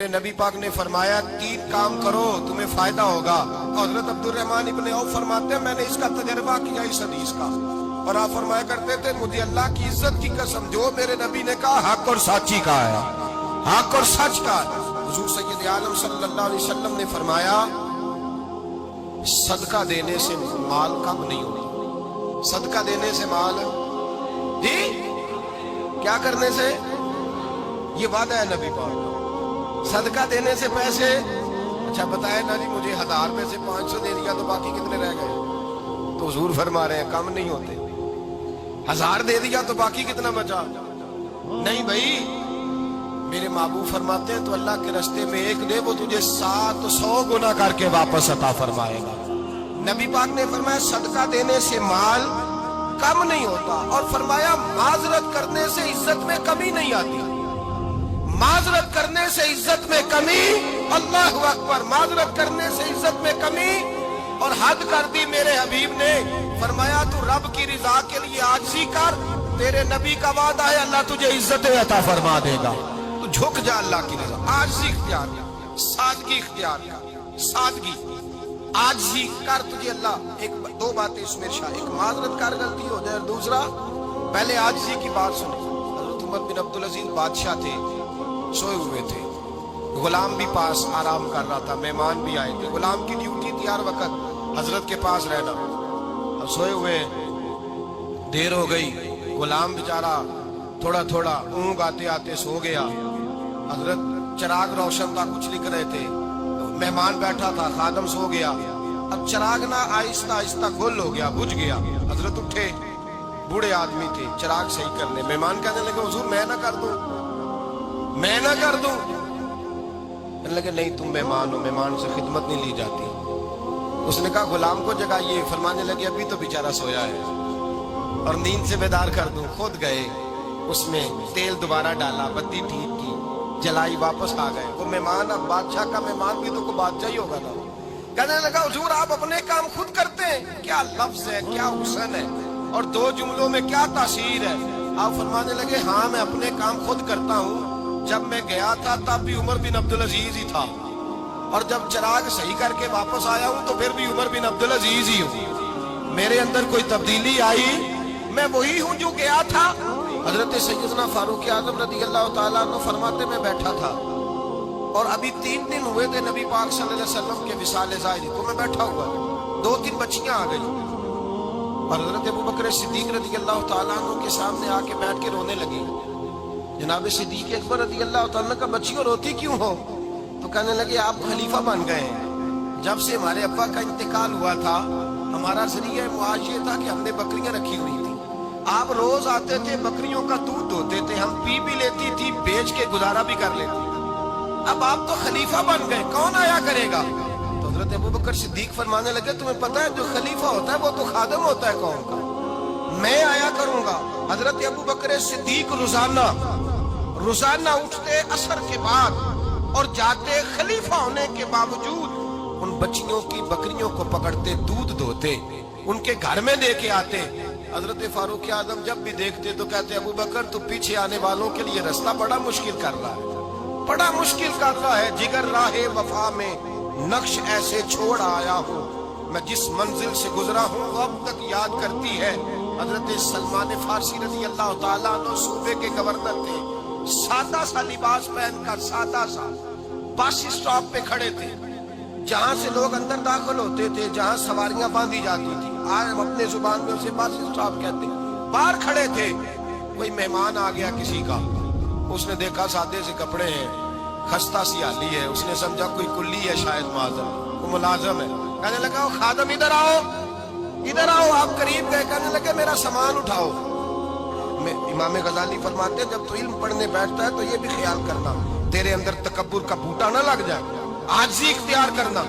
नबी पाक ने फरमाया 3 काम करो तुम्हें फायदा होगा। हजरत अब्दुर्रहमान इब्ने औफ फरमाते हैं मैंने इसका तजर्बा किया इस हदीस का, और आप फरमाया करते थे मुझे अल्लाह की इज्जत की कसम जो मेरे नबी ने कहा हक और साची का है, हक और सच का है। हुजूर सैयद आलम सल्लल्लाहु अलैहि वसल्लम ने फरमाया सदका देने से माल कम नहीं होती। सदका देने से माल जी क्या करने से, ये वादा है नबी पाक का। सदका देने से पैसे, अच्छा बताए ना जी मुझे 1000 में से 500 दे दिया तो बाकी कितने रह गए? तो हुजूर फरमा रहे हैं कम नहीं होते। 1000 दे दिया तो बाकी कितना बचा? नहीं भाई, मेरे महबूब फरमाते हैं तो अल्लाह के रास्ते में एक दे वो तुझे 700 गुना करके वापस अता फरमाएगा। नबी पाक ने फरमाया सदका देने से माल कम नहीं होता, और फरमाया माजरत करने से इज्जत में कमी नहीं आती। माजरत करने से इज्जत में कमी, अल्लाह अकबर, माजरत करने से इज्जत में कमी। और हद कर दी मेरे हबीब ने, फरमाया तू रब की रिजा के लिए आजिज़ी कर, तेरे नबी का वादा है अल्लाह तुझे इज्जत अता फरमा देगा। तू झुक जा अल्लाह की रिजा, आजिज़ी इख्तियार कर, सादगी इख्तियार कर, सादगी आजिज़ी कर, तुझे अल्लाह। एक दो बातें इसमें शाह, एक माजरत कर गलती हो जाए, और दूसरा पहले आजिज़ी की बात सुनी। हज़रत उमर बिन अब्दुल अजीज बादशाह थे, सोए हुए थे, गुलाम भी पास आराम कर रहा था, मेहमान भी आए थे। गुलाम की ड्यूटी थी हर वक्त हजरत के पास रहना। अब सोए हुए देर हो गई, गुलाम बेचारा थोड़ा थोड़ा ऊँग आते आते सो गया। हजरत चिराग रोशन था, कुछ लिख रहे थे, मेहमान बैठा था, खादम सो गया। अब चिराग ना आहिस्ता आहिस्ता गुल हो गया, बुझ गया। हजरत उठे, बूढ़े आदमी थे, चिराग सही करने। मेहमान कहने लगे हुजूर मैं ना कर दूं, मैं ना कर दूं। कहने लगे नहीं तुम मेहमान हो, मेहमान से खिदमत नहीं ली जाती। उसने कहा गुलाम को जगाइए। फरमाने लगे अभी तो बेचारा सोया है, और नींद से बेदार कर दूं। खुद गए, उसमें तेल दोबारा डाला, बत्ती ठीक की, जलाई, वापस आ गए। वो मेहमान, अब बादशाह का मेहमान भी तो कोई बादशाह ही होगा ना। कहने लगा हुजूर आप अपने काम खुद करते हैं, क्या लफ्ज है, क्या हुस्न है, और 2 जुमलों में क्या तासीर है। आप फरमाने लगे हाँ मैं अपने काम खुद करता हूँ। जब मैं गया था तब भी उमर बिन अब्दुल अजीज ही था, और जब चिराग सही करके वापस आया हूं तो फिर भी उमर बिन अब्दुल अजीज ही हूं। मेरे अंदर कोई तब्दीली आई, मैं वही हूं जो गया था। हजरत सैयदना फारूक आज़म रज़ी अल्लाह तआला अन्हु फरमाते मैं बैठा था, और अभी 3 दिन हुए थे नबी पाक सल्लल्लाहु अलैहि वसल्लम के विसाल ज़ाहिर को। मैं बैठा हुआ, 2-3 बच्चियां आ गई, और हजरत अबू बकर सिद्दीक रज़ी अल्लाह तआला अन्हु के सामने आके बैठ के रोने लगी। जनाब सिद्दीक अकबर रज़ी अल्लाह तआला का बच्चियों रोती क्यों हो? तो कहने लगे आप खलीफा बन गए हैं। जब से हमारे अब्बा का इंतकाल हुआ था, हमारा जरिया मुआश ये था कि हमने बकरियां रखी हुई थी। आप रोज आते थे, बकरियों का दूध धोते थे, हम पी भी लेती थी, बेच के गुजारा भी कर लेती। अब आप तो खलीफा बन गए, कौन आया करेगा? तो हजरत अबू बकर सिद्दीक फरमाने लगे तुम्हें पता है जो खलीफा होता है वो तो खादम होता है कौम का, मैं आया करूंगा। हजरत अबू बकर सिद्दीक रोजाना उठते असर के बाद और जाते, खलीफा होने के बावजूद उन बच्चियों की बकरियों को पकड़ते, दूध धोते, उनके घर में लेके आते। हजरत फारूक आजम जब भी देखते तो कहते अबू बकर तू पीछे आने वालों के लिए रास्ता बड़ा मुश्किल कर रहा है, बड़ा मुश्किल कर रहा है। जिगर राहे वफा में नक्श ऐसे छोड़ आया हूँ, मैं जिस मंजिल से गुजरा हूँ वो अब तक याद करती है। हजरत सलमान फारसी रज़ी अल्लाह तआला अन्हु सूबे के गवर्नर थे, सादा सा लिबास पहनकर सादा सा बस स्टॉप पे खड़े थे, जहां से लोग अंदर दाखिल होते थे, जहां सवारियां बांधी जाती थी, आज हम अपने जुबान में उसे बस स्टॉप कहते। बाहर खड़े थे, कोई मेहमान आ गया किसी का, उसने देखा सादे से कपड़े हैं, खस्ता सी हाली है, उसने समझा कोई कुल्ली है, शायद माजम वो मुलाजम है। कहने लगा खादम इधर आओ, इधर आओ। आप करीब गए, कहने लगे मेरा सामान उठाओ। इमाम गजाली फरमाते जब तो इल्म पढ़ने बैठता है तो ये भी ख्याल करना तेरे अंदर तकब्बुर का बूटा ना लग जाए, आजिज़ी इख्तियार करना।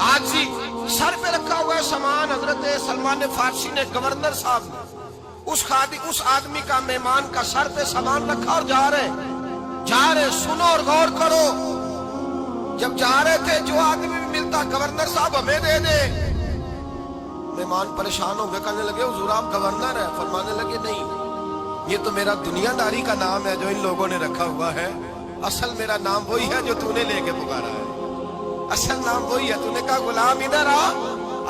आजिज़ी, सर पे रखा हुआ है सामान। हजरत सलमान फारसी ने, गवर्नर साहब ने, उस आदमी का, मेहमान का सर पे सामान रखा और जा रहे। सुनो और गौर करो, जब जा रहे थे जो आदमी भी मिलता गवर्नर साहब हमें दे दे। मेहमान परेशान हो गए, कहने लगे हुजूर आप गवर्नर है? फरमाने लगे नहीं, ये तो मेरा दुनियादारी का नाम है जो इन लोगों ने रखा हुआ है। اصل میرا نام وہی ہے جو تو نے لے کے پکارا ہے، اصل نام وہی ہے. تو نے کہا غلام ادھر آ.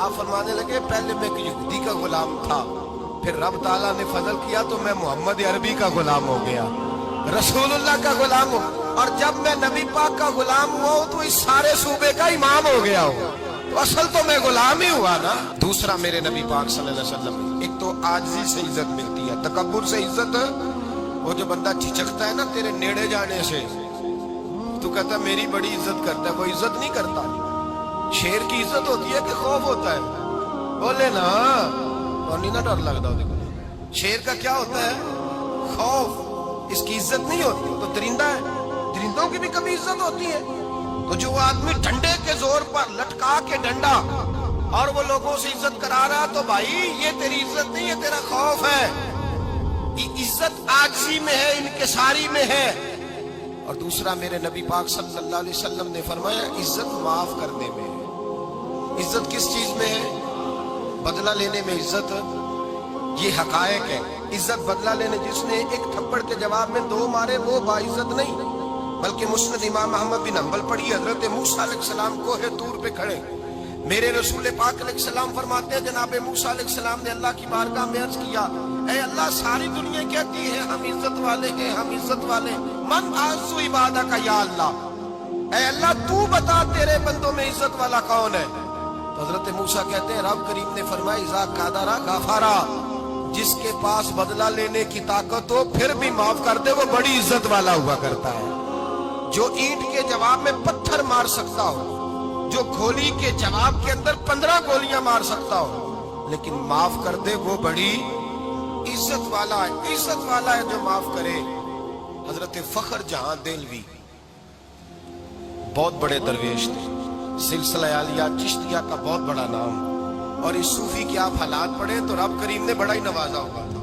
آپ فرمانے لگے پہلے میں ایک یہودی کا غلام تھا، پھر رب تعالیٰ نے فضل کیا تو میں محمد عربی کا غلام ہو گیا، رسول اللہ کا غلام ہوں. اور جب میں نبی پاک کا غلام ہوا ہوں تو اس سارے صوبے کا امام ہو گیا ہوں. تو اصل تو میں غلام ہی ہوا نا. دوسرا میرے نبی پاک صلی اللہ علیہ وسلم، ایک تو عاجزی سے عزت ملتی ہے، تکبر سے عزت. وہ جو بندہ جھجکتا ہے نا تیرے نیڑے جانے سے، تو کہتا ہے میری بڑی عزت کرتا ہے، وہ عزت نہیں کرتا. شیر کی عزت ہوتی ہے کہ خوف ہوتا ہے؟ بولے نا اور نہیں نہ ڈر لگتا. دیکھو شیر کا کیا ہوتا ہے؟ خوف. اس کی عزت نہیں ہوتی. تو درندہ ہے، درندوں کی بھی کبھی عزت ہوتی ہے. تو جو آدمی ڈنڈے کے زور پر لٹکا کے ڈنڈا اور وہ لوگوں سے عزت کرا رہا، تو بھائی یہ تیری عزت نہیں ہے، تیرا خوف ہے. عزت عاجزی میں ہے، انکساری میں ہے. اور دوسرا میرے نبی پاک صلی اللہ علیہ وسلم نے فرمایا عزت معاف کرنے میں ہے. عزت کس چیز میں ہے؟ بدلہ لینے میں عزت. یہ حقائق ہے. عزت بدلہ لینے، جس نے ایک تھپڑ کے جواب میں 2 مارے وہ باعزت نہیں، بلکہ مسند امام احمد بن حنبل پڑھی، حضرت موسیٰ علیہ السلام کوہ طور پہ کھڑے. میرے رسول پاک علیہ السلام فرماتے ہیں جناب موسیٰ علیہ السلام نے اللہ کی بارگاہ میں عرض کیا، اے اللہ ساری دنیا کہتی ہے ہم عزت والے ہیں، ہم عزت والے، من اعز عبادک یا اللہ، اے اللہ تو بتا تیرے بندوں میں عزت والا کون ہے؟ تو حضرت موسیٰ کہتے ہیں رب کریم نے فرمایا اذا قادر غفارا، جس کے پاس بدلہ لینے کی طاقت ہو پھر بھی معاف کر دے وہ بڑی عزت والا ہوا کرتا ہے. جو اینٹ کے جواب میں پتھر مار سکتا ہو، جو گولی کے جواب کے اندر 15 گولیاں مار سکتا ہو، لیکن معاف کر دے وہ بڑی عزت والا ہے. عزت والا ہے جو معاف کرے. حضرت فخر جہاں دہلوی بہت بڑے درویش تھے، سلسلہ عالیہ چشتیہ کا بہت بڑا نام. اور اس صوفی کے آپ حالات پڑھیں تو رب کریم نے بڑا ہی نوازا ہوگا تھا.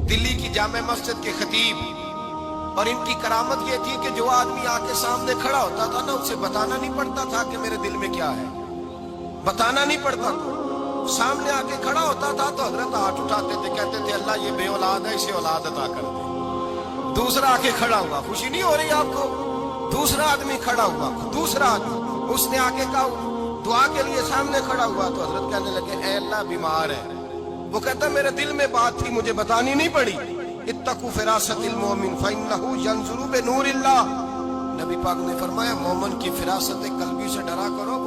دلی کی جامع مسجد کے خطیب، اور ان کی کرامت یہ تھی کہ جو آدمی آ کے سامنے کھڑا ہوتا تھا نا اسے بتانا نہیں پڑتا تھا کہ میرے دل میں کیا ہے، بتانا نہیں پڑتا تھا. سامنے آ کے کھڑا ہوتا تھا تو حضرت ہاتھ اٹھاتے تھے، کہتے تھے اللہ یہ بے اولاد ہے اسے اولاد عطا کر دے. دوسرا آ کے کھڑا ہوا، خوشی نہیں ہو رہی آپ کو؟ دوسرا آدمی کھڑا ہوا، دوسرا آدمی، اس نے آ کے کہا دعا کے لیے سامنے کھڑا ہوا تو حضرت کہنے لگے اے اللہ بیمار ہے. وہ کہتا میرے دل میں بات تھی مجھے بتانی نہیں پڑی. اتقوا فراست المؤمن فإنه ينظر بنور اللہ. نبی پاک نے فرمایا مومن کی فراست قلبی سے ڈرا کرو،